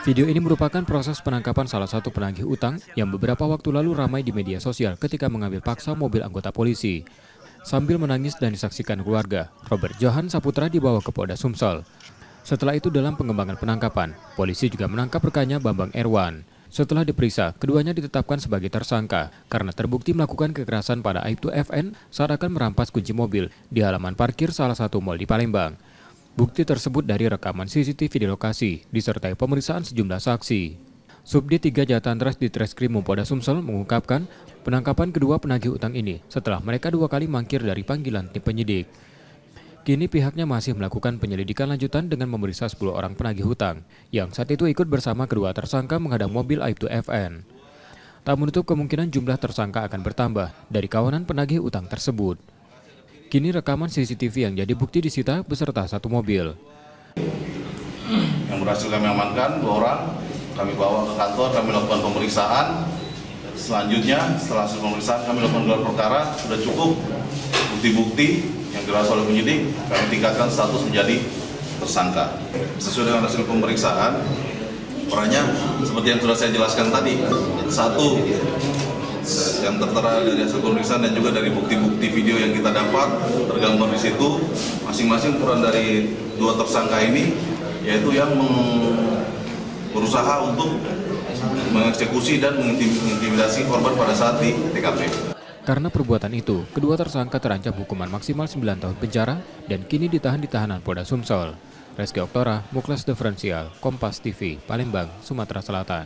Video ini merupakan proses penangkapan salah satu penagih utang yang beberapa waktu lalu ramai di media sosial ketika mengambil paksa mobil anggota polisi. Sambil menangis dan disaksikan keluarga, Robert Johan Saputra dibawa ke Polda Sumsel. Setelah itu dalam pengembangan penangkapan, polisi juga menangkap rekannya Bambang Erwan. Setelah diperiksa, keduanya ditetapkan sebagai tersangka karena terbukti melakukan kekerasan pada Aibtu FN saat akan merampas kunci mobil di halaman parkir salah satu mal di Palembang. Bukti tersebut dari rekaman CCTV di lokasi, disertai pemeriksaan sejumlah saksi. Subdit 3 Jatanras di Treskrim Polda Sumsel mengungkapkan penangkapan kedua penagih utang ini setelah mereka 2 kali mangkir dari panggilan tim penyidik. Kini pihaknya masih melakukan penyelidikan lanjutan dengan memeriksa 10 orang penagih hutang yang saat itu ikut bersama kedua tersangka menghadang mobil Aibtu FN. Tak menutup kemungkinan jumlah tersangka akan bertambah dari kawanan penagih utang tersebut. Kini rekaman CCTV yang jadi bukti disita beserta 1 mobil. Yang berhasil kami amankan 2 orang, kami bawa ke kantor, kami lakukan pemeriksaan. Selanjutnya setelah hasil pemeriksaan kami lakukan gelar perkara, sudah cukup bukti-bukti yang dirasa oleh penyidik, kami tingkatkan status menjadi tersangka. Sesuai dengan hasil pemeriksaan, perannya seperti yang sudah saya jelaskan tadi, 1 yang tertera dari hasil pemeriksaan dan juga dari bukti-bukti video yang kita dapat tergambar di situ, masing-masing peran dari 2 tersangka ini, yaitu yang berusaha untuk mengeksekusi dan mengintimidasi korban pada saat di TKP. Karena perbuatan itu, kedua tersangka terancam hukuman maksimal 9 tahun penjara dan kini ditahan di tahanan Polda Sumsel. Reski Oktora, Muklas Diferensial, Kompas TV, Palembang, Sumatera Selatan.